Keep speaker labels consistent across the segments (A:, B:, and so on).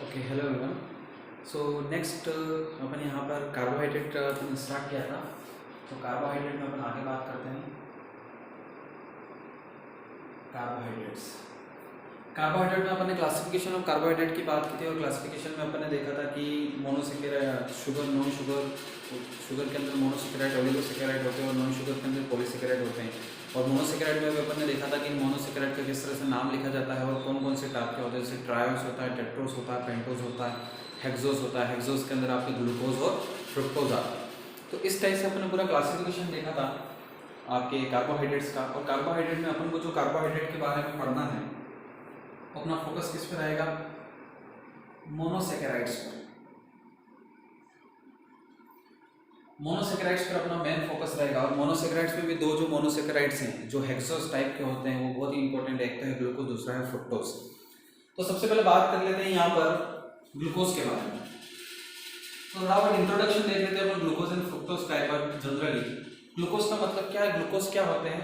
A: Okay hello everyone. So next अपन यहाँ पर कार्बोहाइड्रेट स्टार्ट किया था। तो कार्बोहाइड्रेट में अपन आगे बात करते हैं। कार्बोहाइड्रेट्स कार्बोहाइड्रेट में अपन ने क्लासिफिकेशन ऑफ कार्बोहाइड्रेट की बात की थी और क्लासिफिकेशन में अपन ने देखा था कि monosaccharide sugar, non sugar, sugar के अंदर मोनोसेकेराइड, ओलिगोसेकेराइड होते हैं और नॉन शुगर के अंदर पॉलीसेकेराइड होते हैं। और मोनोसेकेराइड में भी अपन ने देखा था कि मोनोसेकेराइड का किस तरह से नाम लिखा जाता है और कौन कौन से टाइप के होते हैं, जैसे ट्रायोस होता है, टेट्रोस होता है, पेंटोस होता है, हेक्सोस होता है। हेक्सोस के अंदर आपके ग्लूकोज और फ्रुक्टोज आता है। तो इस टाइप से अपन ने पूरा क्लासिफिकेशन देखा था आपके कार्बोहाइड्रेट्स का। और कार्बोहाइड्रेट में अपन को जो कार्बोहाइड्रेट के बारे में पढ़ना है, अपना फोकस किस पर रहेगा? मोनोसेकेराइड्स पर। मोनोसेकेराइड्स पर अपना मेन फोकस रहेगा। और मोनोसेकेराइड्स में भी दो जो मोनोसेकेराइड्स हैं जो हेक्सोस टाइप के होते हैं वो बहुत ही इंपॉर्टेंट है। एक तो है ग्लूकोज, दूसरा है फ्रुक्टोज। तो सबसे पहले बात कर लेते हैं यहाँ पर ग्लूकोज के बारे में। तो थोड़ा बहुत इंट्रोडक्शन देख लेते हैं ग्लूकोज एंड फ्रुक्टोज का एक बार जनरली। ग्लूकोज का मतलब क्या है, ग्लूकोज क्या होते हैं?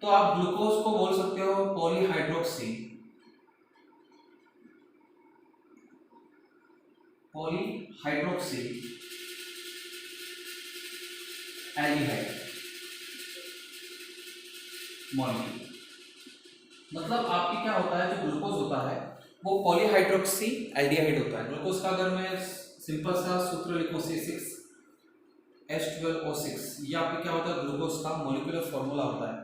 A: तो आप ग्लूकोज को बोल सकते हो पॉलीहाइड्रोक्सी एल्डिहाइड मॉलिक्यूल। मतलब आपकी क्या होता है, जो ग्लूकोज होता है वो पॉलीहाइड्रोक्सी एल्डिहाइड होता है। ग्लूकोज का अगर मैं सिंपल सा सूत्र लिखूं C6H12O6, ये आपके क्या होता है, ग्लूकोज का मॉलिक्यूलर फॉर्मूला होता है।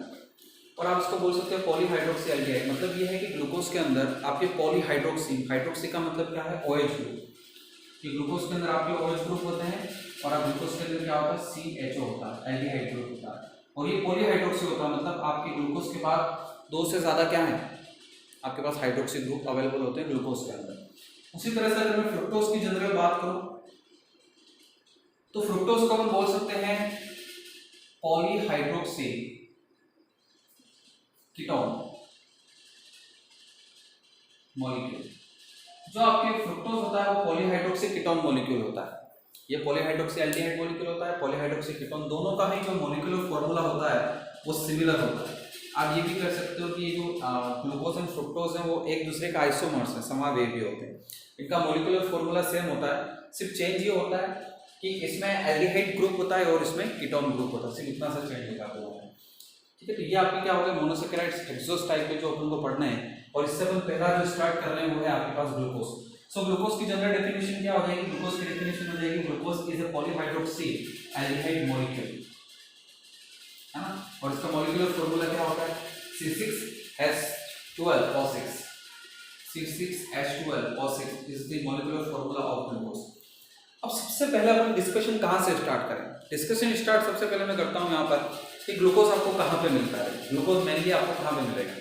A: और आप इसको बोल सकते हैं पॉलीहाइड्रोक्सी एल्डिहाइड। मतलब ये है कि ग्लूकोज के अंदर आपके पॉलीहाइड्रोक्सी, हाइड्रोक्सी का मतलब क्या है, OH ग्रुप। कि ग्लूकोज के अंदर आपके OH ग्रुप होते हैं और आप ग्लूकोज के अंदर क्या होता है, CHO होता है, एल्डिहाइड ग्रुप होता है। और ये पॉलीहाइड्रोक्सी होता है, मतलब आपके ग्लूकोज के बाद दो से ज़्यादा क्या है, आपके पास हाइड्रोक्सी ग्रुप अवेलेबल होते हैं ग्लूकोज के अंदर। उसी तरह से अगर मैं फ्रुक्टोज की जनरल बात करूं तो फ्रुक्टोज को हम बोल सकते हैं पॉलीहाइड्रोक्सी कीटोन मॉलिक्यूल। जो आपके फ्रुक्टोज होता है वो पॉलीहाइड्रोक्सी कीटोन मॉलिक्यूल होता है। ये पॉलीहाइड्रोक्सी एल्डिहाइड मॉलिक्यूल होता है, पॉलीहाइड्रोक्सी कीटोन, दोनों का ही जो मॉलिक्यूलर फॉर्मूला होता है वो सिमिलर होता है। आप ये भी कर सकते हो कि ये जो ग्लूकोज एंड फ्रुक्टोज हैं वो एक दूसरे का आइसोमर्स हैं, समावेवी होते हैं। इनका मॉलिक्यूलर फॉर्मूला सेम होता है, सिर्फ चेंज ये होता है कि इसमें एल्डिहाइड ग्रुप होता है और इसमें कीटोन ग्रुप होता है, सिर्फ इतना सा चेंज होता है। ठीक है, तो ये आपके क्या होगा, मोनोसेकेराइड्स, हेक्सोस टाइप के जो अपन को पढ़ने हैं। और इससे अपन पहला जो स्टार्ट कर रहे हैं वो है आपके पास ग्लूकोज। सो ग्लूकोज की जनरल डेफिनेशन क्या हो जाएगी? ग्लूकोज की डेफिनेशन हो जाएगी glucose is a polyhydroxy aldehyde molecule, है ना। और इसका मॉलिक्यूलर फार्मूला क्या होता है, C6H12O6। C6H12O6 is the molecular formula of glucose. अब सबसे पहले अपन डिस्कशन कहाँ से स्टार्ट करें? डिस्कशन स्टार्ट सबसे पहले मैं करता हूँ यहाँ पर कि ग्लूकोज आपको कहाँ पे मिलता है। ग्लूकोज मेनली आपको कहाँ पे मिलेगा?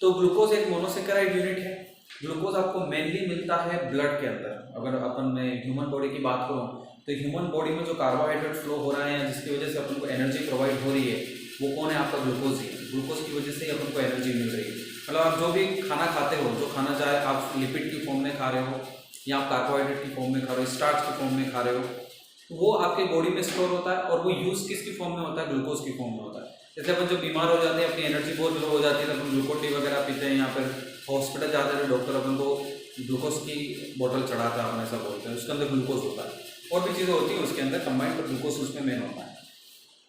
A: तो ग्लूकोज एक मोनोसेकेराइड यूनिट है। ग्लूकोज आपको मेनली मिलता है ब्लड के अंदर। अगर अपन ह्यूमन बॉडी की बात करूँ तो ह्यूमन बॉडी में जो कार्बोहाइड्रेट फ्लो हो रहा है जिसकी वजह से अपन को एनर्जी प्रोवाइड हो रही है वो कौन है? आपका ग्लूकोज ही। ग्लूकोज की वजह से ही अपन को एनर्जी मिल रही है। मतलब आप जो भी खाना खाते हो, जो खाना चाहे आप लिपिड की फॉर्म में खा रहे हो या आप कार्बोहाइड्रेट की फॉर्म में खा रहे हो, स्टार्च की फॉर्म में खा रहे हो, वो आपके बॉडी में स्टोर होता है। और वो यूज किसकी फॉर्म में होता है? ग्लूकोज की फॉर्म में होता है। जैसे अपन जब बीमार हो जाते हैं, अपनी एनर्जी बहुत लो हो जाती है, तो अपन ग्लूकोज डी वगैरह पीते हैं, यहाँ पर हॉस्पिटल जाते हैं डॉक्टर अपन को ग्लूकोज की बोतल चढ़ाता है, अपन ऐसा बोलते हैं। उसके अंदर ग्लूकोज होता है, और भी चीज़ें होती हैं उसके अंदर कंबाइंड, पर ग्लूकोज उसमें मेन होता है।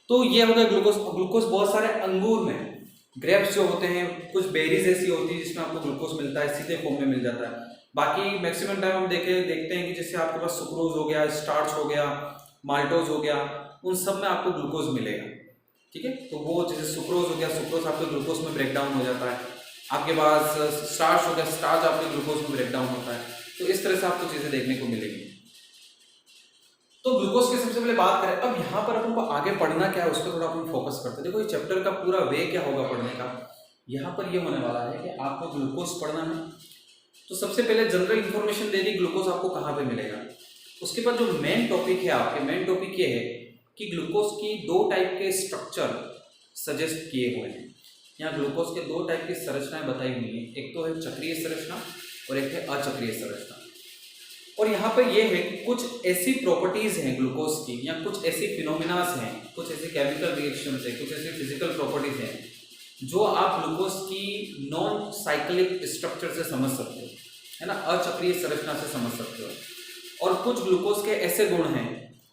A: तो ये हो गया ग्लूकोज। ग्लूकोज बहुत सारे अंगूर में, ग्रेप्स जो होते हैं, कुछ बेरीज ऐसी होती है जिसमें आपको ग्लूकोज मिलता है, सीधे फॉर्म में मिल जाता है। बाकी मैक्सिमम टाइम हम देखते हैं कि जैसे आपके पास सुक्रोज हो गया, स्टार्च हो गया, माल्टोज हो गया, उन सब में आपको ग्लूकोज मिलेगा। ठीक है, तो वो जैसे सुक्रोज हो गया, सुक्रोज आपके ग्लूकोज में ब्रेक डाउन हो जाता है। आपके पास स्टार्च हो गया, स्टार्च आपके ग्लूकोज में ब्रेक डाउन होता है। तो इस तरह से आपको चीज़ें देखने को मिलेगी। तो ग्लूकोज की सबसे पहले बात करें। अब यहाँ पर अपन को आगे पढ़ना क्या है उस पर थोड़ा अपन फोकस करते हैं। देखो ये चैप्टर का पूरा वे क्या होगा पढ़ने का, यहाँ पर ये होने वाला है कि आपको ग्लूकोज पढ़ना है। तो सबसे पहले जनरल इंफॉर्मेशन दे दी ग्लूकोज आपको कहाँ पे मिलेगा। उसके बाद जो मेन टॉपिक है आपके, मेन टॉपिक ये है कि ग्लूकोज की दो टाइप के स्ट्रक्चर सजेस्ट किए हुए हैं। यहाँ ग्लूकोज के दो टाइप की संरचनाएं बताई हुई हैं। एक तो है चक्रीय संरचना और एक है अचक्रीय संरचना। और यहाँ पर यह है कि कुछ ऐसी प्रॉपर्टीज हैं ग्लूकोज की, या कुछ ऐसी फिनोमिनास हैं, कुछ ऐसे केमिकल रिएक्शंस हैं, कुछ ऐसी फिजिकल प्रॉपर्टीज हैं जो आप ग्लूकोज की नॉन साइक्लिक स्ट्रक्चर से समझ सकते हो। है ना, अचक्रीय संरचना से समझ सकते हो। और कुछ ग्लूकोज के ऐसे गुण हैं,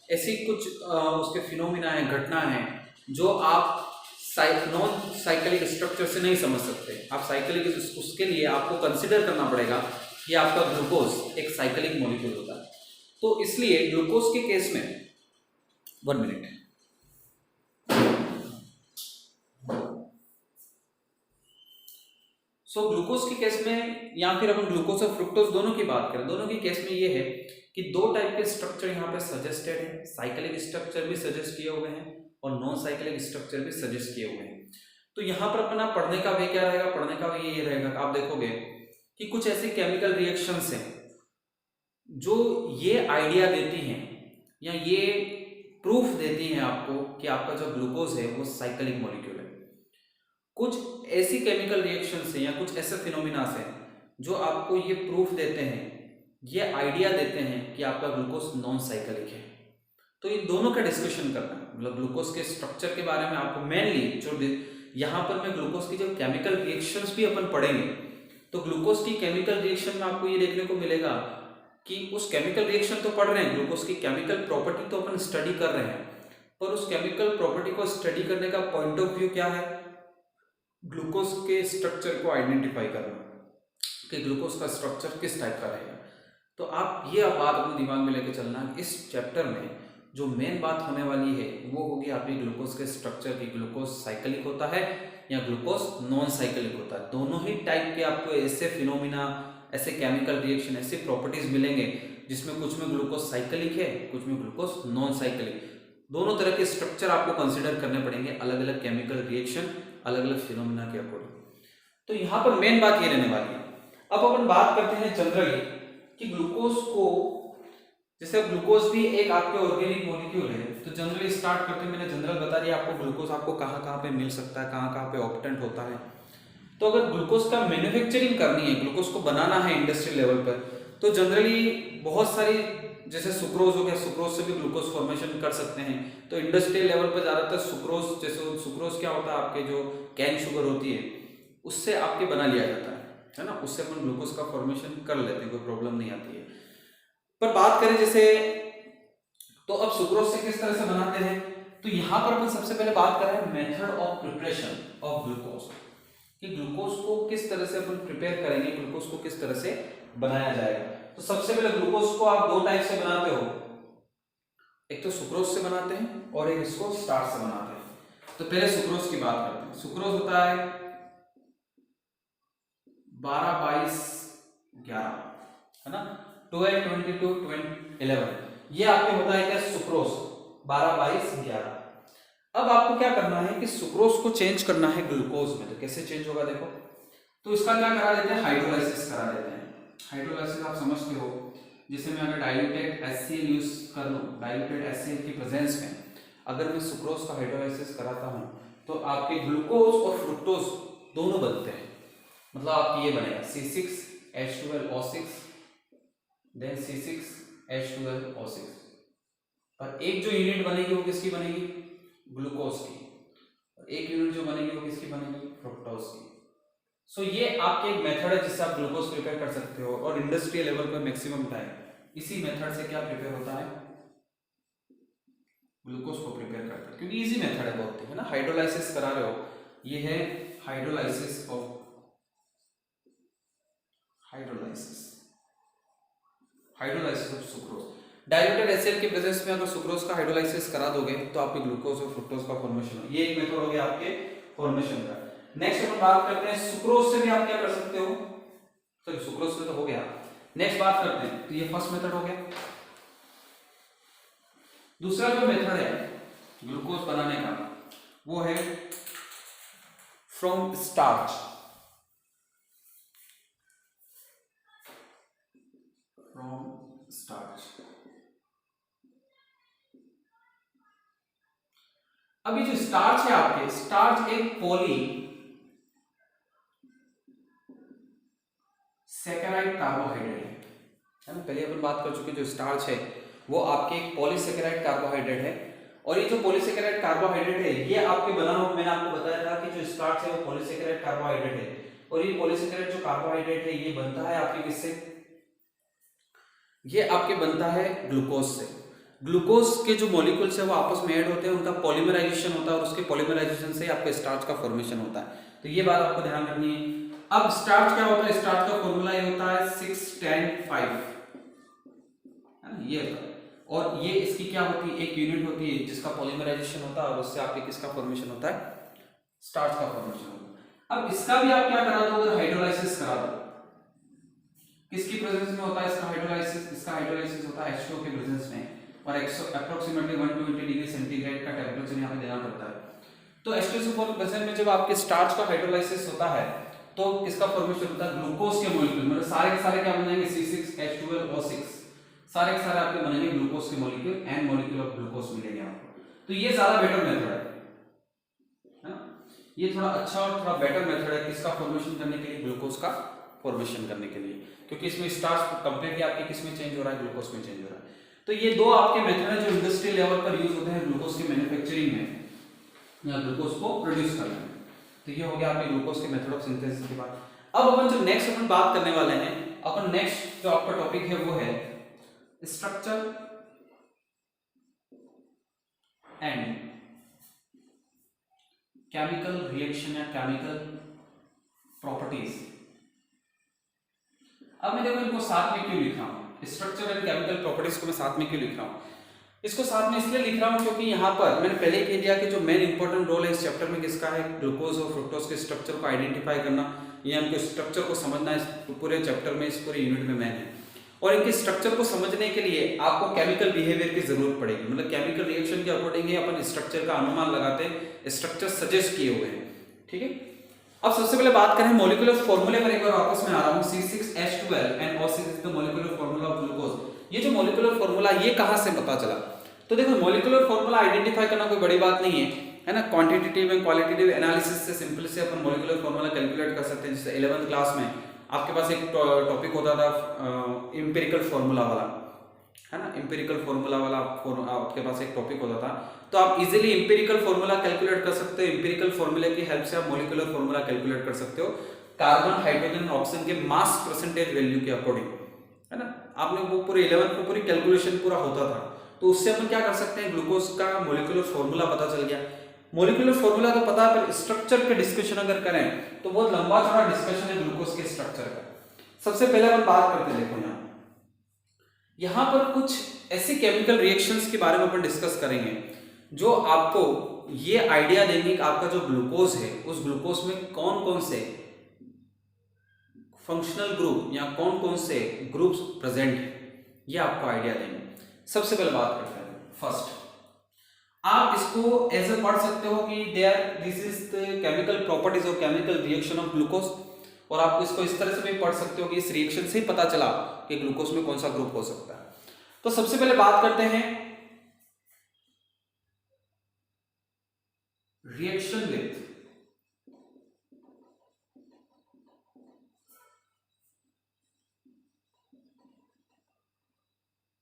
A: ऐसी कुछ उसके फिनोमिना हैं, घटना हैं, जो आप नॉन साइक्लिक स्ट्रक्चर से नहीं समझ सकते। आप साइक्लिक, उसके लिए आपको कंसिडर करना पड़ेगा कि आपका ग्लूकोज एक साइक्लिक मॉलिक्यूल होता है। तो इसलिए ग्लूकोज के केस में 1 मिनट, सो ग्लूकोज के केस में, या फिर अपन ग्लूकोज और फ्रुक्टोज दोनों की बात करें, दोनों के केस में ये है कि 2 टाइप के स्ट्रक्चर यहाँ पे सजेस्टेड है। साइक्लिक स्ट्रक्चर भी सजेस्ट किए हुए हैं और नॉन साइक्लिक स्ट्रक्चर भी सजेस्ट किए हुए हैं। तो यहाँ पर अपना पढ़ने का वे क्या रहेगा, पढ़ने का वे ये रहेगा कि आप देखोगे कि कुछ ऐसी केमिकल रिएक्शंस हैं जो ये आइडिया देती हैं या ये प्रूफ देती हैं आपको कि आपका जो ग्लूकोज है वो साइक्लिक मॉलिक्यूल है। कुछ ऐसी केमिकल रिएक्शंस हैं या कुछ ऐसे फिनोमिनास हैं जो आपको ये प्रूफ देते हैं, ये आइडिया देते हैं कि आपका ग्लूकोज नॉन साइक्लिक है। तो इन दोनों का डिस्कशन करना है, मतलब ग्लूकोज के स्ट्रक्चर के बारे में आपको मेनली जो यहाँ पर मैं ग्लूकोज की जो केमिकल रिएक्शंस भी अपन पढ़ेंगे, तो ग्लूकोज की केमिकल रिएक्शन में आपको ये देखने को मिलेगा कि उस केमिकल रिएक्शन तो पढ़ रहे हैं, ग्लूकोज की केमिकल प्रॉपर्टी तो अपन स्टडी कर रहे हैं, पर उस केमिकल प्रॉपर्टी को स्टडी करने का पॉइंट ऑफ व्यू क्या है, ग्लूकोज के स्ट्रक्चर को आइडेंटिफाई करना कि ग्लूकोज का स्ट्रक्चर किस टाइप का रहेगा। तो आप ये बात अपने दिमाग में लेके चलना, इस चैप्टर में जो मेन बात होने वाली है वो होगी आपकी ग्लूकोज के स्ट्रक्चर की। ग्लूकोज साइक्लिक होता है या ग्लूकोज नॉन साइक्लिक होता है। दोनों ही टाइप के आपको ऐसे फिनोमिना, ऐसे केमिकल रिएक्शन, ऐसे प्रॉपर्टीज मिलेंगे जिसमें कुछ में ग्लूकोज साइक्लिक है, कुछ में ग्लूकोज नॉन साइक्लिक। दोनों तरह के स्ट्रक्चर आपको कंसिडर करने पड़ेंगे, अलग अलग केमिकल रिएक्शन, अलग अलग फिनोमिना के अकॉर्डिंग। तो यहाँ पर मेन बात ये रहने वाली है। अब अपन बात करते हैं जनरली कि ग्लूकोज को, जैसे ग्लूकोज भी एक आपके ऑर्गेनिक मॉलिक्यूल है, तो जनरली स्टार्ट करते हैं, मैंने जनरल बता दिया आपको ग्लूकोज आपको कहाँ कहाँ पे मिल सकता है, कहाँ कहाँ पे ऑप्टेंट होता है। तो अगर ग्लूकोज का मैन्युफैक्चरिंग करनी है, ग्लूकोज को बनाना है इंडस्ट्रियल लेवल पर, तो जनरली बहुत सारी, जैसे सुक्रोज हो गया, सुक्रोज से भी ग्लूकोज फॉर्मेशन कर सकते हैं। तो इंडस्ट्रियल लेवल पर ज़्यादातर सुक्रोज, जैसे सुक्रोज क्या होता है, आपके जो कैन शुगर होती है उससे आपके बना लिया जाता है ना, उससे अपन ग्लूकोज का फॉर्मेशन कर लेते हैं, कोई प्रॉब्लम नहीं आती है। पर बात करें जैसे, तो अब सुक्रोज से किस तरह से बनाते हैं, तो यहाँ पर अपन सबसे पहले बात कर रहे हैं method of preparation of glucose, कि ग्लूकोज को किस तरह से अपन प्रिपेयर करेंगे, ग्लूकोज को किस तरह से बनाया जाएगा। तो सबसे पहले ग्लूकोज को आप 2 टाइप से बनाते हो, एक तो सुक्रोज से बनाते हैं और एक इसको स्टार्च से बनाते हैं। तो पहले सुक्रोज की बात करते हैं। सुक्रोज होता है 12, 22, 11, है ना, 12, 22, 11, ये आपके होता है क्या, सुक्रोज 12, 22, 11। अब आपको क्या करना है कि सुक्रोज को चेंज करना है ग्लूकोज में। तो कैसे चेंज होगा देखो, तो इसका क्या करा देते हैं, हाइड्रोलाइसिस करा देते हैं। हाइड्रोलाइसिस आप समझते हो, जैसे मैं अगर डाइल्यूटेड HCl यूज कर लूँ, डाइल्यूटेड HCl की प्रेजेंस में अगर मैं सुक्रोज का हाइड्रोलाइसिस कराता हूँ तो आपके ग्लूकोज और फ्रुक्टोज दोनों बनते हैं। मतलब आपकी ये बनेगा C6H12O6 देन C6H12O6, और एक जो यूनिट बनेगी वो किसकी बनेगी, ग्लूकोज की, और एक यूनिट जो बनेगी वो किसकी बनेगी, फ्रुक्टोज की। सो ये आपके एक मेथड है जिससे आप ग्लूकोज प्रिपेयर कर सकते हो, और इंडस्ट्रियल लेवल पर मैक्सिमम टाइम इसी मेथड से क्या प्रिपेयर होता है, ग्लूकोज को प्रिपेयर करते हैं, क्योंकि इजी मेथड है बहुत, है ना। हाइड्रोलाइसिस करा रहे हो, ये है hydrolysis of sucrose. Diluted HCl की प्रेजेंस में अगर सुक्रोज का हाइड्रोलाइसिस करा दोगे तो आपके ग्लूकोज और फ्रुक्टोज का फॉर्मेशन हो। ये एक मेथड हो गया आपके फॉर्मेशन का। नेक्स्ट अपन बात करते हैं सुक्रोज से भी आप क्या कर सकते हो, तो सुक्रोज से तो हो गया। नेक्स्ट बात करते हैं, तो ये फर्स्ट मेथड हो गया। दूसरा जो मेथड है ग्लूकोज बनाने का वो है फ्रॉम स्टार्च। अभी जो स्टार्च है आपके, स्टार्च एक पॉली सैकराइड कार्बोहाइड्रेट है ना। पहले अपन बात कर चुके, जो स्टार्च है वो आपके एक पॉलीसैकेराइड कार्बोहाइड्रेट है, और ये जो पॉलीसैकेराइड कार्बोहाइड्रेट है ये आपके बना हुआ, मैंने आपको बताया था कि जो स्टार्च है वो पॉलीसैकेराइड कार्बोहाइड्रेट है, और ये पॉलीसैकेराइड जो कार्बोहाइड्रेट है ये बनता है आपके किससे, ये आपके बनता है ग्लूकोज से। ग्लूकोज के जो मॉलिक्यूल्स है वो आपस में ऐड होते हैं, उनका पॉलीमराइजेशन होता है और उसके पॉलीमराइजेशन से आपके स्टार्च का फॉर्मेशन होता है। तो ये बात आपको ध्यान रखनी है। अब स्टार्च क्या होता है, स्टार्च का फॉर्मूला ये होता है 6-10-5, है ना, ये होता है। और ये इसकी क्या होती है, एक यूनिट होती है जिसका पॉलीमराइजेशन होता है और उससे आपके किसका फॉर्मेशन होता है, स्टार्च का फॉर्मेशन होता है। अब इसका भी आप क्या करा दो, अगर हाइड्रोलाइसिस करा दो, किसकी प्रेजेंस में होता है इसका हाइड्रोलाइसिस, इसका हाइड्रोलाइसिस होता है H2O के प्रेजेंस में, और अप्रोक्सीमेटली 120 डिग्री सेंटीग्रेड का टेंपरेचर यहाँ पे देना पड़ता है। तो H2SO4 प्रेजेंस में जब आपके स्टार्च का हाइड्रोलाइसिस होता है तो किसका फॉर्मेशन होता है, ग्लूकोज के मॉलिक्यूल, मतलब सारे के सारे क्या बन जाएंगे, C6H12O6, सारे के सारे आपके बनेंगे ग्लूकोज के molecule, n molecule of glucose मिलेंगे आपको। तो ये ज्यादा बेटर मेथड है ना, ये थोड़ा अच्छा और थोड़ा बेटर मेथड है किसका फॉर्मेशन करने के लिए, ग्लूकोज का फॉर्मेशन करने के लिए, क्योंकि इसमें स्टार्च कंप्लीटली आपके किस में चेंज हो रहा है, ग्लूकोज में चेंज हो रहा है। तो ये दो आपके मेथड है जो इंडस्ट्रियल लेवल पर यूज होते हैं ग्लूकोज की मैन्युफैक्चरिंग में या ग्लूकोज को प्रोड्यूस करने में। तो ये हो गया आपके ग्लूकोज के मेथड ऑफ सिंथेसिस की बात। अब अपन जो नेक्स्ट अपन बात करने वाले हैं, अपन नेक्स्ट जो आपका टॉपिक है वो है स्ट्रक्चर एंड केमिकल रिएक्शन या केमिकल प्रॉपर्टीज। अब मैं देखो इनको साथ में क्यों लिख रहा हूं, स्ट्रक्चर एंड केमिकल प्रॉपर्टीज को मैं साथ में क्यों लिख रहा हूं, इसको साथ में इसलिए लिख रहा हूं क्योंकि यहाँ पर मैंने पहले कह दिया कि जो मेन इंपॉर्टेंट रोल है इस चैप्टर में किसका है, ग्लूकोज और फ्रुक्टोज के स्ट्रक्चर को आइडेंटिफाई करना या उनके स्ट्रक्चर को समझना इस पूरे चैप्टर में, इस पूरे यूनिट में मेन है। और इनके स्ट्रक्चर को समझने के लिए आपको केमिकल बिहेवियर की जरूरत पड़ेगी, मतलब केमिकल रिएक्शन के अकॉर्डिंग अपन स्ट्रक्चर का अनुमान लगाते हैं, स्ट्रक्चर सजेस्ट किए हुए हैं, ठीक है। अब सबसे पहले बात करें मॉलिक्यूलर फॉर्मूले पर, एक बार वापस में आ रहा हूं, C6H12 and O6 is the molecular formula of glucose. ये जो मॉलिक्यूलर फॉर्मूला ये कहां से पता चला, तो देखो मॉलिक्यूलर फॉर्मूला आइडेंटिफाई करना कोई बड़ी बात नहीं है ना, क्वांटिटेटिव एंड क्वालिटेटिव एनालिसिस से सिंपल से अपन मॉलिक्यूलर फॉर्मूला कैलकुलेट कर सकते हैं। जैसे 11th क्लास में आपके पास एक टॉपिक होता था एम्पिरिकल फॉर्मूला वाला, है ना, एम्पिरिकल फॉर्मूला वाला आपके पास एक टॉपिक होता था, तो आप इजीली एम्पिरिकल फॉर्मूला कैलकुलेट कर सकते हो। एम्पिरिकल फॉर्मूले की हेल्प से आप मॉलिक्यूलर फॉर्मूला कैलकुलेट कर सकते हो कार्बन हाइड्रोजन ऑक्सीजन के मास परसेंटेज वैल्यू के अकॉर्डिंग, है ना। आपने वो पूरे 11th में पूरी कैलकुलेशन पूरा होता था, तो उससे अपन क्या कर सकते हैं, ग्लूकोज का मॉलिक्यूलर फॉर्मूला पता चल गया। मॉलिक्यूलर फॉर्मूला तो पता है, पर स्ट्रक्चर के डिस्कशन अगर करें तो बहुत लंबा चौड़ा डिस्कशन है ग्लूकोज के स्ट्रक्चर का। सबसे पहले अपन बात करते हैं, देखो यहाँ पर कुछ ऐसी केमिकल रिएक्शंस के बारे में अपन डिस्कस करेंगे जो आपको ये आइडिया देंगे कि आपका जो ग्लूकोज है उस ग्लूकोज में कौन कौन से फंक्शनल ग्रुप या कौन कौन से ग्रुप्स प्रेजेंट है, ये आपको आइडिया देंगे। सबसे पहले बात करते हैं फर्स्ट, आप इसको ऐसे पढ़ सकते हो कि this is the chemical properties of chemical reaction of glucose, और आप इसको इस तरह से भी पढ़ सकते हो कि इस रिएक्शन से ही पता चला कि ग्लूकोज में कौन सा ग्रुप हो सकता है। तो सबसे पहले बात करते हैं रिएक्शन विथ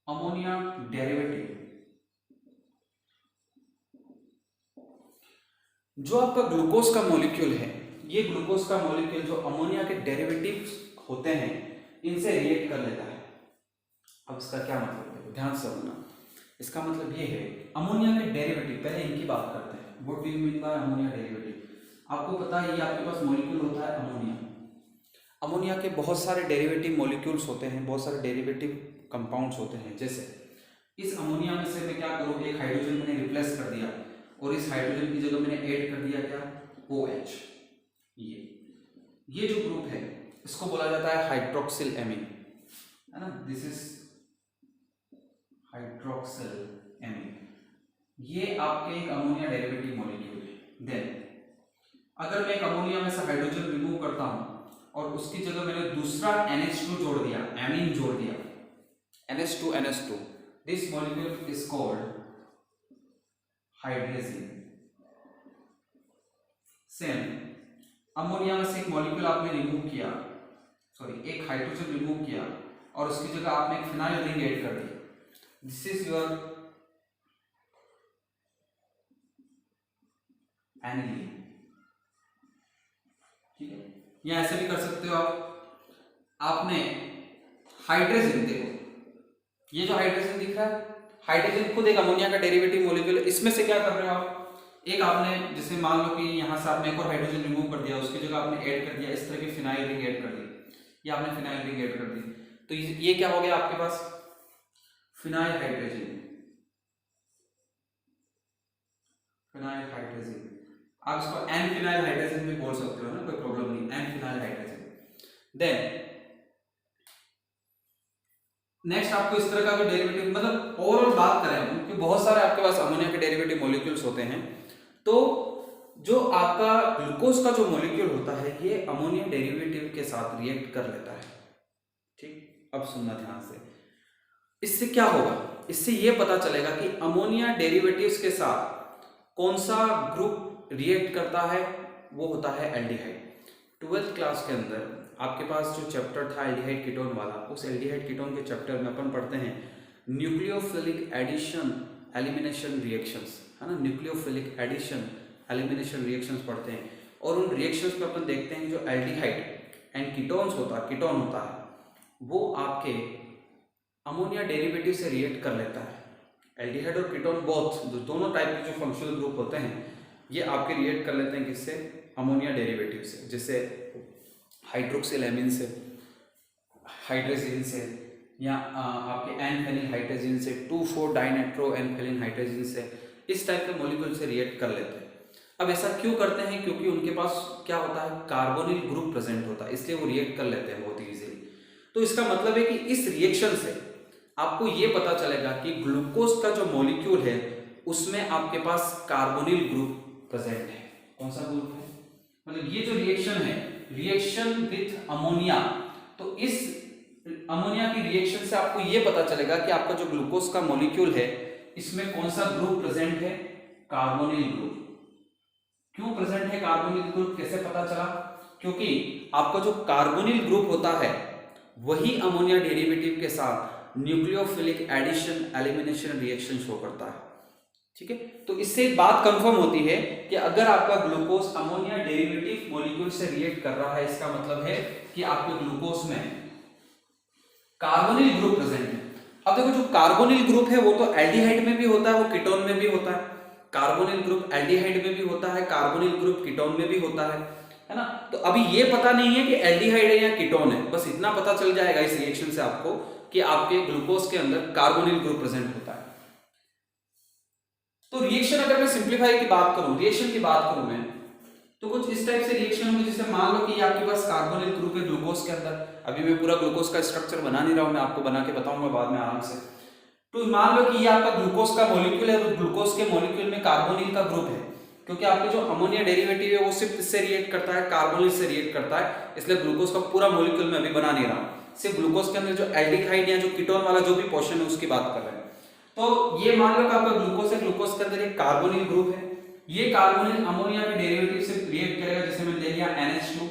A: अमोनिया डेरिवेटिव। जो आपका ग्लूकोज का मॉलिक्यूल है, ये ग्लूकोज का मॉलिक्यूल जो अमोनिया के डेरिवेटिव्स होते हैं इनसे रिएक्ट कर लेता है। अब इसका क्या मतलब है, ध्यान से सुनना। इसका मतलब ये है अमोनिया के डेरिवेटिव, पहले इनकी बात करते हैं। What do you mean by ammonia derivative? आपको पता है ये आपके पास मॉलिक्यूल होता है अमोनिया। अमोनिया के बहुत सारे डेरिवेटिव मॉलिक्यूल्स होते हैं, बहुत सारे डेरिवेटिव कंपाउंड्स होते हैं। जैसे इस अमोनिया में से मैं क्या करूँ, एक हाइड्रोजन मैंने रिप्लेस कर दिया और इस हाइड्रोजन की जगह मैंने ऐड कर दिया क्या, OH। ये जो ग्रुप है इसको बोला जाता है हाइड्रोक्सिल एमीन, है ना। This is hydroxyl amine. ये आपके एक अमोनिया डेरिवेटिव मॉलिक्यूल है। देन अगर मैं एक अमोनिया में से हाइड्रोजन रिमूव करता हूं और उसकी जगह मैंने दूसरा NH2 जोड़ दिया, एमीन जोड़ दिया, NH2NH2, this molecule is called hydrazine. Same ammonia में से एक मॉलिक्यूल आपने रिमूव किया, सॉरी एक हाइड्रोजन रिमूव किया और उसकी जगह आपने एक फिनाइल रिंग ऐड कर दी, दिस इज योर एनिलीन। ठीक है, या ऐसे भी कर सकते हो आप। आपने हाइड्रोजन, देखो ये जो हाइड्रोजन दिख रहा है, हाइड्रोजन खुद एक अमोनिया का डेरिवेटिव मॉलिक्यूल है। इसमें से क्या कर रहे हो आप, एक आपने जैसे मान लो कि यहाँ से आपने एक और हाइड्रोजन रिमूव कर दिया, उसकी जगह आपने ऐड कर दिया इस तरह की फिनाइल रिंग ऐड कर दी, ये आपने फिनाइल रिंग ऐड कर दी, तो ये क्या हो गया आपके पास, फिनाइल हाइड्रोजन, फिनाइल हाइड्रोजन। आप इसको एन फिनाइल हाइड्रोजन भी बोल सकते हो ना, कोई प्रॉब्लम नहीं, N phenyl hydrogen. Then next आपको इस तरह का भी डेरिवेटिव, मतलब ओवरऑल बात करें हम कि बहुत सारे आपके पास अमोनिया के डेरिवेटिव मॉलिक्यूल्स होते हैं, तो जो आपका ग्लूकोज का जो मॉलिक्यूल होता है ये अमोनिया डेरिवेटिव के साथ रिएक्ट कर लेता है। ठीक, अब सुनना ध्यान से, इससे क्या होगा, इससे ये पता चलेगा कि अमोनिया डेरिवेटिव्स के साथ कौन सा ग्रुप रिएक्ट करता है, वो होता है एल्डिहाइड। 12th क्लास के अंदर आपके पास जो चैप्टर था एल्डिहाइड कीटोन वाला, उस एल्डिहाइड कीटोन के चैप्टर में अपन पढ़ते हैं न्यूक्लियोफिलिक एडिशन एलिमिनेशन रिएक्शंस, है ना, न्यूक्लियोफिलिक एडिशन एलिमिनेशन रिएक्शंस पढ़ते हैं, और उन रिएक्शंस में अपन देखते हैं जो एल्डिहाइड एंड कीटोन होता है वो आपके अमोनिया डेरिवेटिव से रिएक्ट कर लेता है। एल्डिहाइड और कीटोन बोथ दोनों टाइप के जो फंक्शनल ग्रुप होते हैं ये आपके रिएक्ट कर लेते हैं किससे, अमोनिया डेरिवेटिव से, जैसे हाइड्रोक्सिलेमिन से, हाइड्रोजिन से, या आपके एन-फेनिल हाइड्रोजिन से, 2,4-डाइनाइट्रो एन-फेनिल हाइड्रोजिन से, इस टाइप के मॉलिक्यूल से रिएक्ट कर लेते हैं। अब ऐसा क्यों करते हैं, क्योंकि उनके पास क्या होता है, कार्बोनिल ग्रुप प्रेजेंट होता है, इसलिए वो रिएक्ट कर लेते हैं बहुत इजीली। तो इसका मतलब है कि इस रिएक्शन से आपको ये पता चलेगा कि ग्लूकोज का जो मॉलिक्यूल है उसमें आपके पास कार्बोनिल ग्रुप प्रेजेंट है। कौन सा ग्रुप है, मतलब ये जो रिएक्शन है, रिएक्शन विथ अमोनिया, तो इस अमोनिया की रिएक्शन से आपको ये पता चलेगा कि आपका जो ग्लूकोज का मॉलिक्यूल है इसमें कौन सा ग्रुप प्रेजेंट है, कार्बोनिल ग्रुप। क्यों प्रेजेंट है कार्बोनिल ग्रुप, कैसे पता चला, क्योंकि आपका जो कार्बोनिल ग्रुप होता है वही अमोनिया डेरिवेटिव के साथ nucleophilic addition elimination reaction show करता है। ठीक है, तो इससे एक बात कंफर्म होती है कि अगर आपका ग्लूकोज अमोनिया डेरिवेटिव मॉलिक्यूल से रिएक्ट कर रहा है, इसका मतलब है कि आपके ग्लूकोज में कार्बोनिल ग्रुप प्रेजेंट है। अब देखो, जो कार्बोनिल ग्रुप है वो तो एल्डिहाइड में भी होता है, वो कीटोन में भी होता है। कार्बोनिल ग्रुप एल्डिहाइड में भी होता है, कार्बोनिल ग्रुप कीटोन में भी होता है ना। तो अभी ये पता नहीं है कि एल्डिहाइड है या कीटोन है, बस इतना पता चल जाएगा इस रिएक्शन से आपको कि आपके ग्लूकोज के अंदर कार्बोनिल ग्रुप प्रेजेंट होता है। तो रिएक्शन अगर मैं सिंप्लीफाई की बात करूं, रिएक्शन की बात करूं मैं, तो कुछ इस टाइप से रिएक्शन होगी, जैसे मान लो कि आपके पास कार्बोनिल ग्रुप है ग्लूकोज के अंदर। अभी मैं पूरा ग्लूकोज का स्ट्रक्चर बना नहीं रहा हूं, मैं आपको बना के बताऊंगा बाद में आराम से। तो मान लो कि ये आपका ग्लूकोज का मॉलिक्यूल है, तो ग्लूकोज के मॉलिक्यूल में कार्बोनिल का ग्रुप है, क्योंकि आपके जो अमोनिया डेरिवेटिव है वो सिर्फ इससे रिएक्ट करता है, कार्बोनिल से रिएक्ट करता है, इसलिए ग्लूकोज का पूरा मॉलिक्यूल मैं अभी बना नहीं रहा हूं, सिर्फ ग्लूकोज के अंदर जो एल्डिहाइड या जो कीटोन वाला जो भी पोर्शन है उसकी बात कर रहे हैं। तो ये मान लो कि आपका ग्लूकोज है, ग्लूकोज के अंदर एक कार्बोनिल ग्रुप है, ये कार्बोनिल अमोनिया के डेरिवेटिव से रिएक्ट करेगा, जैसे मैं ले लिया NH2,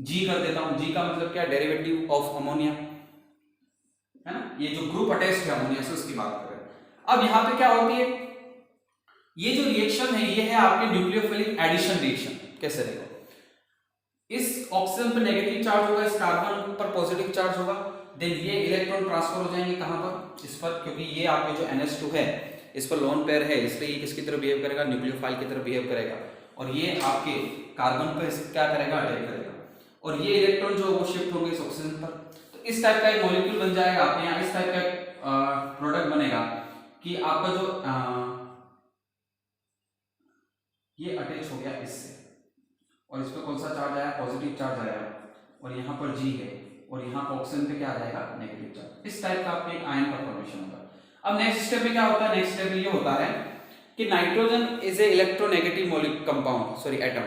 A: G कर देता हूं, G का मतलब क्या, डेरिवेटिव ऑफ अमोनिया, है ना, ये जो ग्रुप अटैच्ड है अमोनिया से उसकी बात कर रहे हैं। अब यहां पे क्या होती है, ये जो रिएक्शन है ये है आपके न्यूक्लियोफिलिक एडिशन रिएक्शन। कैसे रहेगा, इस ऑक्सीजन पर नेगेटिव चार्ज होगा, इस कार्बन पर पॉजिटिव चार्ज होगा, देन ये इलेक्ट्रॉन ट्रांसफर हो जाएंगे कहां पर, इस पर, क्योंकि ये आपके जो NH2 है इस पर लोन पेयर है, इसलिए ये किसकी तरह बिहेव करेगा, न्यूक्लियोफाइल की तरह बिहेव करेगा, और ये आपके कार्बन पर क्या करेगा, अटैक करेगा, और ये इलेक्ट्रॉन जो वो शिफ्ट होंगे इस ऑक्सीजन पर। तो इस टाइप का एक मॉलिक्यूल बन जाएगा आपके यहाँ, इस टाइप का प्रोडक्ट बनेगा कि आपका जो ये अटैच हो गया इससे, और इस पर कौन सा चार्ज आया, पॉजिटिव चार्ज आया, और यहाँ पर G है, और यहाँ पर ऑक्सीजन पे क्या आ जाएगा, नेगेटिव चार्ज। इस टाइप का आपके एक आयन का फॉर्मेशन होगा। अब नेक्स्ट स्टेप में क्या होता है, नेक्स्ट स्टेप में ये होता है कि nitrogen is a electronegative compound, sorry atom.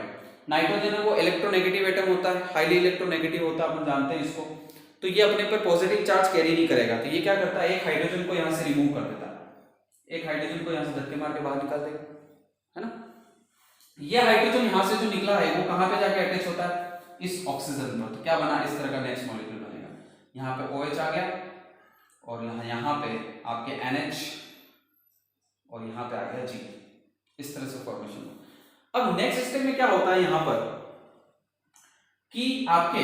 A: Nitrogen है वो इलेक्ट्रोनेगेटिव एटम होता है, हाईली इलेक्ट्रोनेगेटिव होता है, अपन जानते हैं इसको। तो ये अपने पर पॉजिटिव चार्ज कैरी नहीं करेगा, तो ये क्या करता है, एक हाइड्रोजन को यहाँ से रिमूव कर देता है, एक हाइड्रोजन को यहाँ से धक्के मार के बाहर निकाल देगा, है ना। ये हाइड्रोजन यहाँ से जो निकला है वो कहाँ पे जाके अटैच होता है, इस ऑक्सीजन पर। तो क्या बना, इस तरह का नेक्स्ट मॉलिक्यूल बनेगा, यहाँ पे OH आ गया, और यहाँ पे आपके NH, और यहाँ पे आ गया G, इस तरह से फॉर्मेशन हो। अब नेक्स्ट स्टेप में क्या होता है यहाँ पर कि आपके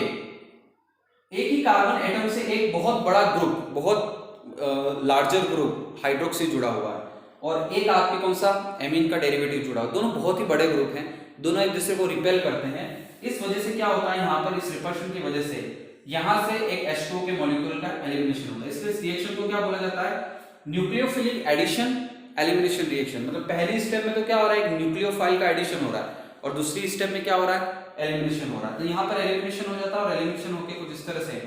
A: एक ही कार्बन एटम से एक बहुत बड़ा ग्रुप, बहुत लार्जर ग्रुप हाइड्रोक्सी जुड़ा हुआ है और एक आपके कौन सा एमीन का डेरिवेटिव जुड़ा हुआ, दोनों बहुत ही बड़े ग्रुप हैं, दोनों एक दूसरे को रिपेल करते हैं। इस वजह से क्या होता है यहाँ पर, इस रिपल्शन की वजह से यहाँ से एक H2O के मॉलिक्यूल का एलिमिनेशन होता है। इसलिए इस रिएक्शन को क्या बोला जाता है, न्यूक्लियोफिलिक एडिशन एलिमिनेशन रिएक्शन। मतलब पहली स्टेप में तो क्या हो रहा है, एक न्यूक्लियोफाइल का एडिशन हो रहा है और दूसरी स्टेप में क्या हो रहा है, एलिमिनेशन हो रहा है। तो यहाँ पर एलिमिनेशन हो जाता है और एलिमिनेशन होकर कुछ इस तरह से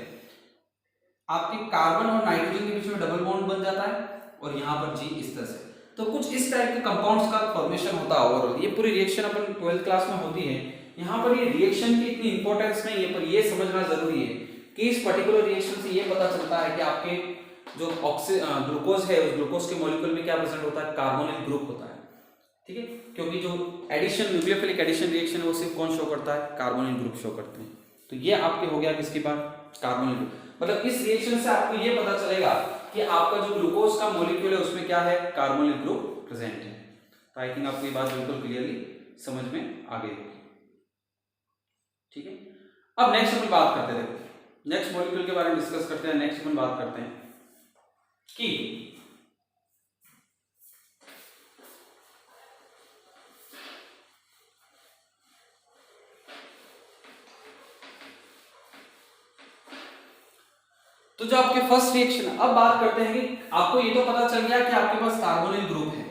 A: आपके कार्बन और नाइट्रोजन के बीच में डबल बॉन्ड बन जाता है और यहाँ पर जी इस तरह से। तो कुछ इस टाइप के कंपाउंड्स का फॉर्मेशन होता है और ये पूरी रिएक्शन अपन 12th क्लास में होती है। यहाँ पर ये रिएक्शन की इतनी इंपॉर्टेंस नहीं है, पर ये समझना जरूरी है कि इस पर्टिकुलर रिएक्शन से ये पता चलता है कि आपके जो ग्लूकोज है उस ग्लूकोज के मॉलिक्यूल में क्या प्रेजेंट होता है, कार्बोनिल ग्रुप होता है। ठीक है, क्योंकि जो एडिशन न्यूक्लियोफिलिक एडिशन रिएक्शन है वो सिर्फ कौन शो करता है, कार्बोनिल ग्रुप शो करते हैं। तो ये आपके हो गया किसके बाद, कार्बोनिल ग्रुप। मतलब इस रिएक्शन से आपको ये पता चलेगा कि आपका जो ग्लूकोज का मॉलिक्यूल है उसमें क्या है, कार्बोनिल ग्रुप प्रेजेंट है। तो आई थिंक आपको ये बात बिल्कुल क्लियरली समझ में आ गई होगी। ठीक है, अब नेक्स्ट अपन बात करते हैं, नेक्स्ट मॉलिक्यूल के बारे में डिस्कस करते हैं। नेक्स्ट अपन बात करते हैं कि तो जो आपके फर्स्ट रिएक्शन, अब बात करते हैं कि आपको ये तो पता चल गया कि आपके पास कार्बोनिल ग्रुप है,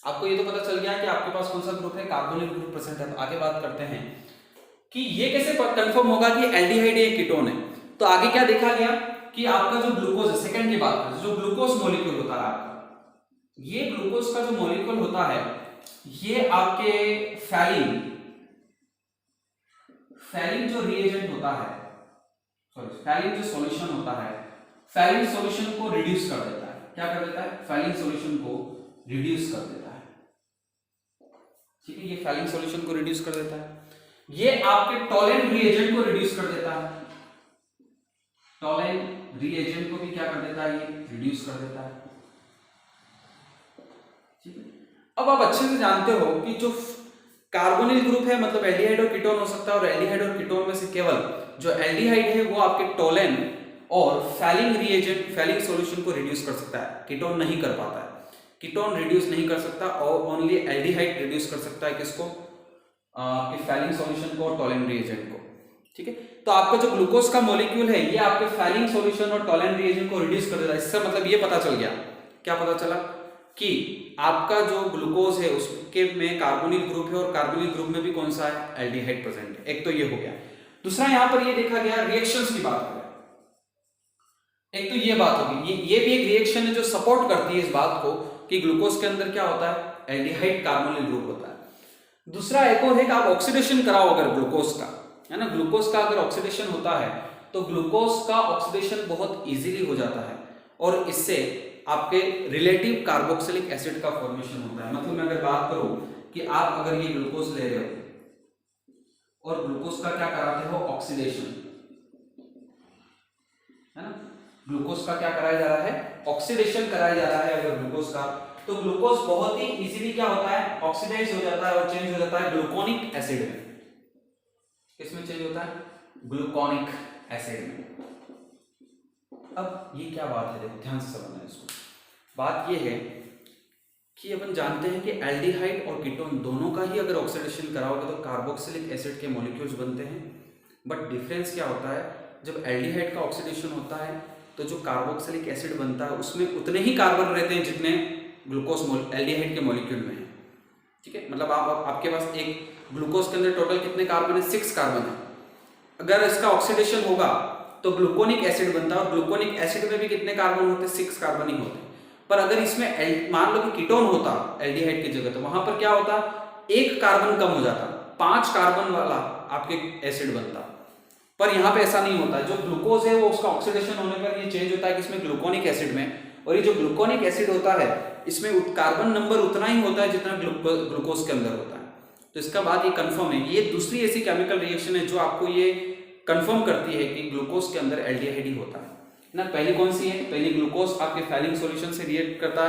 A: आपको ये तो पता चल गया कि आपके पास कौन सा ग्रुप है, कार्बोनिल ग्रुप प्रेजेंट है। आगे बात करते हैं कि ये कैसे कंफर्म होगा कि एल्डिहाइड है कीटोन है। तो आगे क्या देखा गया कि आपका जो ग्लूकोज है, सेकंड की बात करें, जो ग्लूकोज मॉलिक्यूल होता है आपका, ये ग्लूकोज का जो मॉलिक्यूल होता है ये आपके फैलिन जो रिएजेंट होता है, सॉरी फैलिन जो सॉल्यूशन होता है, फैलिन सॉल्यूशन को रिड्यूस कर देता है। क्या कर देता है, फैलिन सॉल्यूशन को रिड्यूस कर देता है। ठीक है, ये फैलिन सॉल्यूशन को रिड्यूस कर देता है। ये आपके टॉलेंट रिएजेंट को रिड्यूस कर देता है, टॉलेंट रिएजेंट को भी क्या कर देता है, ये रिड्यूस कर देता है। ठीक है, अब आप अच्छे से जानते हो कि जो कार्बोनिल ग्रुप है मतलब एल्डिहाइड और कीटोन हो सकता है और एल्डिहाइड और कीटोन में से केवल जो एल्डिहाइड है वो आपके टोलेन और फैलिंग रिएजेंट फैलिंग सॉल्यूशन को रिड्यूस कर सकता है, कीटोन नहीं कर पाता है। कीटोन रिड्यूस नहीं कर सकता और ओनली एल्डिहाइड रिड्यूस कर सकता है, किसको, आपके फैलिंग सॉल्यूशन को और टोलेन रिएजेंट को। ठीक है, तो आपका जो ग्लूकोज का मॉलिक्यूल है ये आपके फैलिंग सॉल्यूशन और टोलेन रिएजेंट को रिड्यूस कर देता है। इससे मतलब ये पता चल गया, क्या पता चला कि आपका जो ग्लूकोज है उसके में कार्बोनिल ग्रुप है और कार्बोनिल ग्रुप में भी कौन सा है, एल्डिहाइड प्रेजेंट है। एक तो ये हो गया। दूसरा यहां पर ये देखा गया, रिएक्शंस की बात करें, एक तो ये बात होगी, ये भी एक रिएक्शन है जो सपोर्ट करती है इस बात को कि ग्लूकोज के अंदर क्या होता है, एल्डिहाइड कार्बोनिल ग्रुप होता है। दूसरा एक और है कि आप ऑक्सीडेशन कराओ अगर ग्लूकोज का, है ना, ग्लूकोज का अगर ऑक्सीडेशन होता है तो ग्लूकोज का ऑक्सीडेशन बहुत इजीली हो जाता है और इससे आपके रिलेटिव कार्बोक्सिलिक एसिड का फॉर्मेशन होता है। मतलब मैं अगर बात करूं कि आप अगर ये ग्लूकोज ले रहे हो और ग्लूकोज का क्या कराते हो, ऑक्सीडेशन, है ना, ग्लूकोज का क्या कराया जा रहा है, ऑक्सीडेशन कराया जा रहा है अगर ग्लूकोज का, तो ग्लूकोज बहुत ही इजीली क्या होता है, ऑक्सीडाइज हो जाता है और चेंज हो जाता है ग्लूकोनिक एसिड में। किसमें चेंज होता है, ग्लूकोनिक एसिड में। अब ये क्या बात है, देखो ध्यान से समझना है इसको। बात ये है कि अपन जानते हैं कि एल्डिहाइड और कीटोन दोनों का ही अगर ऑक्सीडेशन कराओगे तो कार्बोक्सिलिक एसिड के मॉलिक्यूल्स बनते हैं। बट डिफरेंस क्या होता है, जब एल्डिहाइड का ऑक्सीडेशन होता है तो जो कार्बोक्सिलिक एसिड बनता है उसमें उतने ही कार्बन रहते हैं जितने ग्लूकोज एल्डिहाइड के मॉलिक्यूल में है। ठीक है, मतलब आपके पास एक ग्लूकोज के अंदर टोटल कितने कार्बन है, 6 कार्बन है। अगर इसका ऑक्सीडेशन होगा तो ग्लूकोनिक एसिड बनता है और ग्लूकोनिक एसिड में भी कितने कार्बन होते हैं, 6 कार्बन ही होते हैं। पर अगर इसमें मान लो कि कीटोन होता एल्डिहाइड की जगह, तो वहां पर क्या होता, 1 कार्बन कम हो जाता, 5 कार्बन वाला आपके एसिड बनता। पर यहाँ पे ऐसा नहीं होता, जो ग्लूकोज है वो उसका ऑक्सीडेशन होने पर ये चेंज होता है किसमें, ग्लूकोनिक एसिड में। और ये जो ग्लूकोनिक एसिड होता है इसमें कार्बन नंबर उतना ही होता है जितना ग्लूकोज के अंदर होता है। तो इसका बाद ये कंफर्म है, ये दूसरी ऐसी केमिकल रिएक्शन है जो आपको ये कंफर्म करती है कि ग्लूकोज के अंदर एल्डिहाइड ही होता है ना। पहली कौन सी है, पहली ग्लूकोज आपके फैलिंग सॉल्यूशन से रिएक्ट करता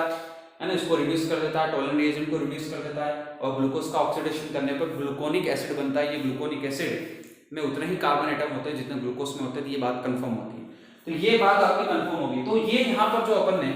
A: है ना, इसको रिड्यूस कर देता है, टोलेन रिएजेंट को रिड्यूस कर देता है और ग्लूकोज का ऑक्सीडेशन करने पर ग्लूकोनिक एसिड बनता है। ये ग्लूकोनिक एसिड में उतने ही कार्बन एटम होते हैं जितने ग्लूकोज में होते हैं। ये बात कंफर्म होती है, तो ये बात आपकी कंफर्म होगी। तो ये यहाँ यहाँ पर जो अपन ने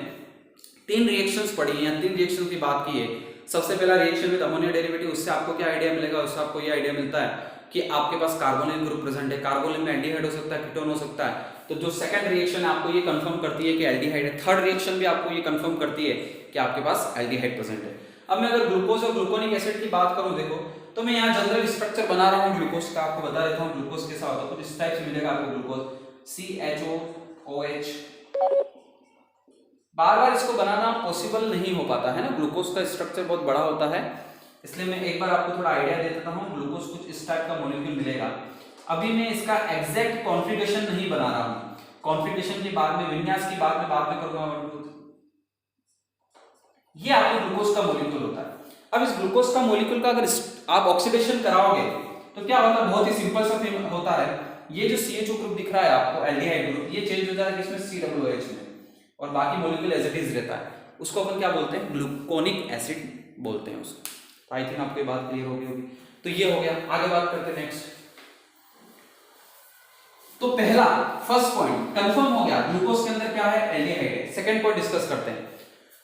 A: 3 रिएक्शंस पढ़ी हैं, 3 रिएक्शन की बात की है। सबसे पहला रिएक्शन विद अमोनिया डेरिवेटिव, उससे आपको क्या आइडिया मिलेगा, उससे आपको ये आइडिया मिलता है कि आपके पास कार्बोनिल ग्रुप प्रेजेंट है, कार्बोनिल में एल्डिहाइड हो सकता है, कीटोन हो सकता है। तो जो सेकंड रिएक्शन है आपको ये कंफर्म करती है कि एल्डिहाइड है। थर्ड रिएक्शन भी आपको ये कंफर्म करती है कि आपके पास एल्डिहाइड प्रेजेंट है। अब मैं अगर ग्लूकोज और ग्लूकोनिक एसिड की बात करूं, देखो तो मैं यहाँ जनरल स्ट्रक्चर बना रहा हूँ ग्लूकोज का, आपको बता देता हूँ ग्लूकोज कैसा होता है। कुछ इस टाइप से मिलेगा आपको ग्लूकोज, CHOOH। बार बार इसको बनाना पॉसिबल नहीं हो पाता है ना, ग्लूकोज का स्ट्रक्चर बहुत बड़ा होता है, इसलिए मैं एक बार आपको थोड़ा आइडिया दे देता हूँ। ग्लूकोज कुछ इस टाइप का मॉलिक्यूल मिलेगा। अभी मैं इसका एग्जैक्ट कॉन्फ़िगरेशन नहीं बना रहा हूँ, कॉन्फ़िगरेशन की बाद में, विन्यास की बाद में करूंगा। ये आपके ग्लूकोज का मॉलिक्यूल होता है। अब इस ग्लूकोज का मॉलिक्यूल का अगर आप ऑक्सीडेशन कराओगे तो क्या होता है, बहुत ही सिंपल सा थिंग होता है। ये जो CHO ग्रुप दिख रहा है आपको, एल्डिहाइड ग्रुप, ये चेंज हो जाता है किसमें, COOH में, और बाकी मॉलिक्यूल एज इट इज रहता है। उसको अपन क्या बोलते हैं, ग्लूकोनिक एसिड बोलते हैं उसको। तो आई थिंक आपको ये बात क्लियर होगी। तो ये हो गया, आगे बात करते हैं नेक्स्ट। तो पहला फर्स्ट पॉइंट कंफर्म हो गया, ग्लूकोज के अंदर क्या है, एल्डिहाइड है। सेकंड पॉइंट डिस्कस करते हैं।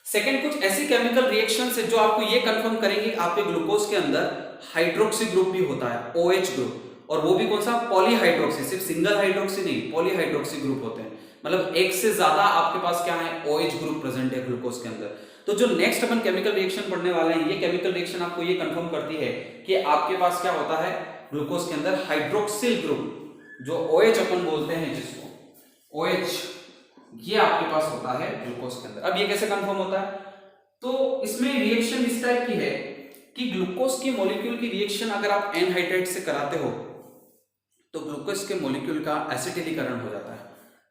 A: सेकंड, कुछ ऐसी केमिकल रिएक्शंस है जो आपको ये कंफर्म करेंगे आपके ग्लूकोज के अंदर हाइड्रोक्सी ग्रुप भी होता है, OH ग्रुप, और वो भी कौन सा, पॉलीहाइड्रोक्सी, सिर्फ सिंगल हाइड्रोक्सी नहीं, पॉलीहाइड्रोक्सी ग्रुप होते हैं। मतलब एक से ज्यादा आपके पास क्या है, OH ग्रुप प्रेजेंट है ग्लूकोज के अंदर। तो जो नेक्स्ट अपन केमिकल रिएक्शन पढ़ने वाले हैं, ये केमिकल रिएक्शन आपको ये कंफर्म करती है कि आपके पास क्या होता है ग्लूकोज के अंदर, हाइड्रोक्सिल ग्रुप, जो OH अपन बोलते हैं जिसको OH, ये आपके पास होता है ग्लूकोज के अंदर। अब ये कैसे कंफर्म होता है, तो इसमें रिएक्शन इस टाइप की है कि ग्लूकोज के मॉलिक्यूल की रिएक्शन अगर आप एनहाइड्राइड से कराते हो तो ग्लूकोज के मॉलिक्यूल का एसिटिलीकरण हो जाता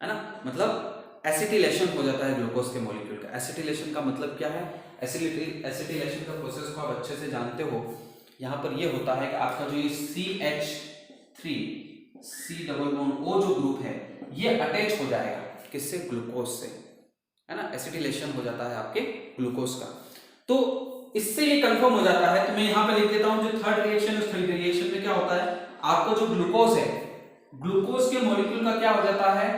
A: है ना, मतलब एसिटिलेशन हो जाता है ग्लूकोज के मॉलिक्यूल का। एसिटिलेशन का मतलब क्या है, एसिटिलेशन का प्रोसेस को आप अच्छे से जानते हो। यहाँ पर ये होता है कि आपका जो ये CH3 C double bond O जो ग्रुप है ये अटैच हो जाएगा किससे, ग्लूकोज से, है ना, एसिटिलेशन हो जाता है आपके ग्लूकोज का। तो इससे ये कंफर्म हो जाता है। तो मैं यहाँ पे लिख देता हूँ जो थर्ड रिएक्शन, उस थर्ड रिएक्शन में क्या होता है, आपका जो ग्लूकोज है, ग्लूकोज के मॉलिक्यूल का क्या हो जाता है,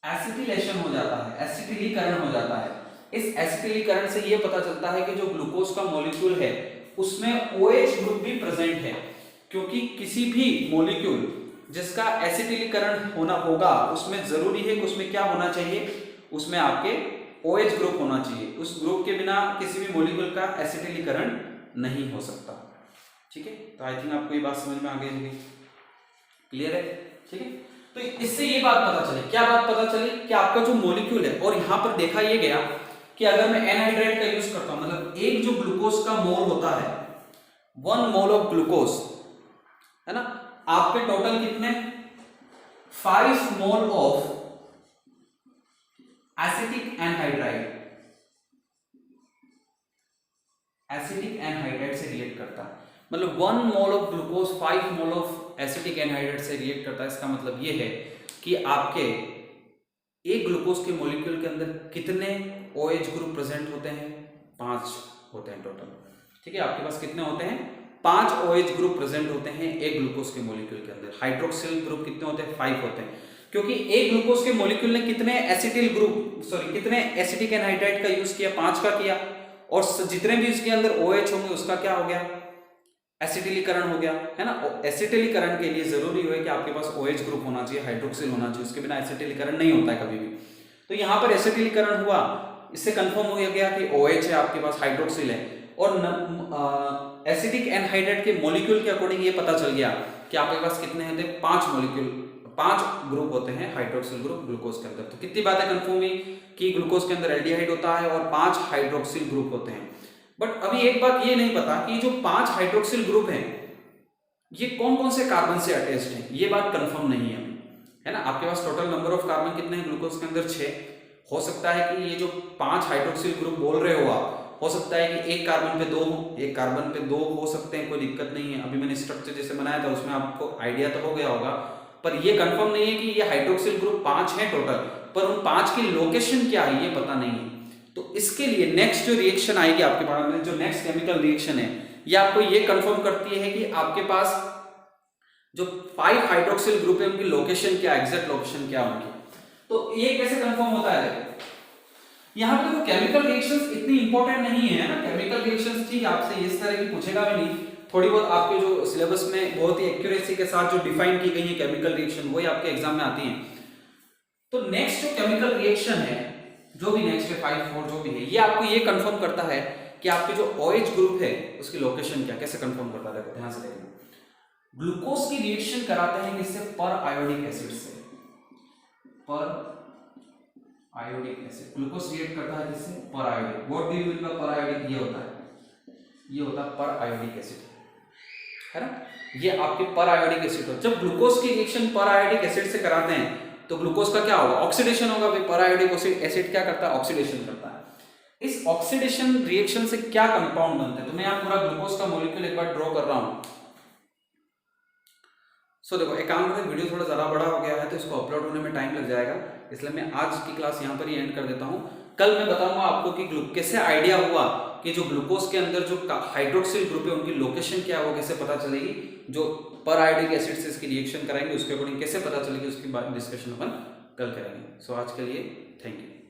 A: एसिटिलेशन हो जाता है, एसिटिलीकरण हो जाता है। इस एसिटिलीकरण से ये पता चलता है कि जो ग्लूकोज का मॉलिक्यूल है उसमें OH ग्रुप भी प्रेजेंट है, क्योंकि किसी भी मॉलिक्यूल जिसका एसिटिलीकरण होना होगा उसमें जरूरी है कि उसमें क्या होना चाहिए, उसमें आपके OH ग्रुप होना चाहिए। उस ग्रुप के बिना किसी भी मॉलिक्यूल का एसिटिलीकरण नहीं हो सकता। ठीक है, तो आई थिंक आपको ये बात समझ में आ गई होगी, क्लियर है। ठीक है, तो इससे ये बात पता चली, क्या बात पता चली कि आपका जो मॉलिक्यूल है, और यहां पर देखा ये गया कि अगर मैं एनहाइड्राइड का यूज करता हूं, मतलब एक जो ग्लूकोज का मोल होता है, 1 मोल ऑफ ग्लूकोज, है ना, आपके टोटल कितने, 5 mole of acetic anhydride, acetic anhydride से रिएक्ट करता है। मतलब 1 mole of glucose 5 mole of acetic anhydride से रिएक्ट करता है। इसका मतलब ये है कि आपके एक ग्लूकोज के मॉलिक्यूल के अंदर कितने OH ग्रुप प्रेजेंट होते हैं, 5 होते हैं टोटल। ठीक है, आपके पास कितने होते हैं, 5 OH ग्रुप प्रेजेंट होते हैं एक ग्लूकोज के मॉलिक्यूल के अंदर। हाइड्रोक्सिल ग्रुप कितने होते हैं, 5 होते हैं, क्योंकि एक ग्लूकोज के मॉलिक्यूल ने कितने कितने एसिटिक एनहाइड्राइड का यूज किया, 5 का किया, और जितने भी इसके अंदर OH होंगे उसका क्या हो गया, एसिटिलीकरण हो गया, है ना। एसिटिलीकरण के लिए जरूरी है कि आपके पास OH ग्रुप होना चाहिए, हाइड्रोक्सिल होना चाहिए, उसके बिना एसिटिलीकरण नहीं होता है कभी भी। तो यहाँ पर एसिटिलीकरण हुआ, इससे कंफर्म हो गया कि OH है आपके पास, हाइड्रोक्सिल है, और एसिटिक एनहाइड्राइड के मॉलिक्यूल के अकॉर्डिंग ये पता चल गया कि आपके पास कितने हैं, 5 मॉलिक्यूल, 5 ग्रुप होते हैं हाइड्रोक्सिल ग्रुप ग्लूकोज के अंदर। तो कितनी बातें कंफर्म हुई कि ग्लूकोज के अंदर एल्डिहाइड होता है और 5 हाइड्रोक्सिल ग्रुप होते हैं। बट अभी एक बात ये नहीं पता कि जो 5 हाइड्रोक्सिल ग्रुप हैं ये कौन कौन से कार्बन से अटैच्ड हैं, ये बात कंफर्म नहीं है, है ना। आपके पास टोटल नंबर ऑफ कार्बन कितने हैं ग्लूकोज के अंदर, 6। हो सकता है कि ये जो 5 हाइड्रोक्सिल ग्रुप बोल रहे हो आप, हो सकता है कि एक कार्बन पे 2 हो, एक कार्बन पे 2 हो सकते हैं, कोई दिक्कत नहीं है। अभी मैंने स्ट्रक्चर जैसे बनाया था उसमें आपको आइडिया तो हो गया होगा, पर ये कंफर्म नहीं है कि ये हाइड्रोक्सिल ग्रुप 5 है टोटल, पर उन 5 की लोकेशन क्या है ये पता नहीं है। तो इसके लिए नेक्स्ट जो रिएक्शन आएगी आपके पास में, जो नेक्स्ट केमिकल रिएक्शन है, ये आपको ये कंफर्म करती है कि आपके पास जो 5 हाइड्रोक्सिल ग्रुप है उनकी लोकेशन क्या, एग्जैक्ट लोकेशन क्या उनकी। तो ये कैसे कंफर्म होता है? यहाँ पे देखो केमिकल रिएक्शंस इतनी इंपॉर्टेंट नहीं है ना, केमिकल रिएक्शंस ठीक है आपसे इस तरह की पूछेगा भी नहीं, थोड़ी बहुत आपके जो सिलेबस में बहुत ही एक्यूरेसी के साथ जो डिफाइन की गई है केमिकल रिएक्शन वही आपके एग्जाम में आती हैं। तो नेक्स्ट जो केमिकल रिएक्शन है, जो भी नेक्स्ट है 5-4 जो भी है, ये आपको ये कंफर्म करता है कि आपके जो OH ग्रुप है उसकी लोकेशन क्या, कैसे कंफर्म करता है, देखो ध्यान से देखना। ग्लूकोज की रिएक्शन कराते हैं किससे? पर आयोडिक एसिड से, पर आयोडिक एसिड। ग्लूकोज रिएक्ट करता है किससे? पर iodic. What do you mean by पर आयोडिक? ये होता है, ये होता है पर आयोडिक एसिड, है ना, ये आपके पर आयोडिक एसिड हो। जब ग्लूकोज की रिएक्शन पर आयोडिक एसिड से कराते हैं तो ग्लूकोज का क्या होगा? ऑक्सीडेशन होगा। पर आयोडिक एसिड क्या करता है? ऑक्सीडेशन करता है। इस ऑक्सीडेशन रिएक्शन से क्या कंपाउंड बनते हैं? तो मैं यहाँ पूरा ग्लूकोज का मॉलिक्यूल एक बार ड्रॉ कर रहा हूं। सो देखो एक काम करते, वीडियो थोड़ा ज़्यादा बड़ा हो गया है तो इसको अपलोड होने में टाइम लग जाएगा, इसलिए मैं आज की क्लास यहाँ पर ही एंड कर देता हूँ। कल मैं बताऊंगा आपको कि कैसे आइडिया हुआ कि जो ग्लूकोज के अंदर जो हाइड्रोक्सिल ग्रुप है उनकी लोकेशन क्या है, वो कैसे पता चलेगी, जो पर आयोडिक एसिड से इसकी रिएक्शन कराएंगे उसके अकॉर्डिंग कैसे पता चलेगी, उसकी बात डिस्कशन अपन कल करेंगे। सो आज के लिए थैंक यू।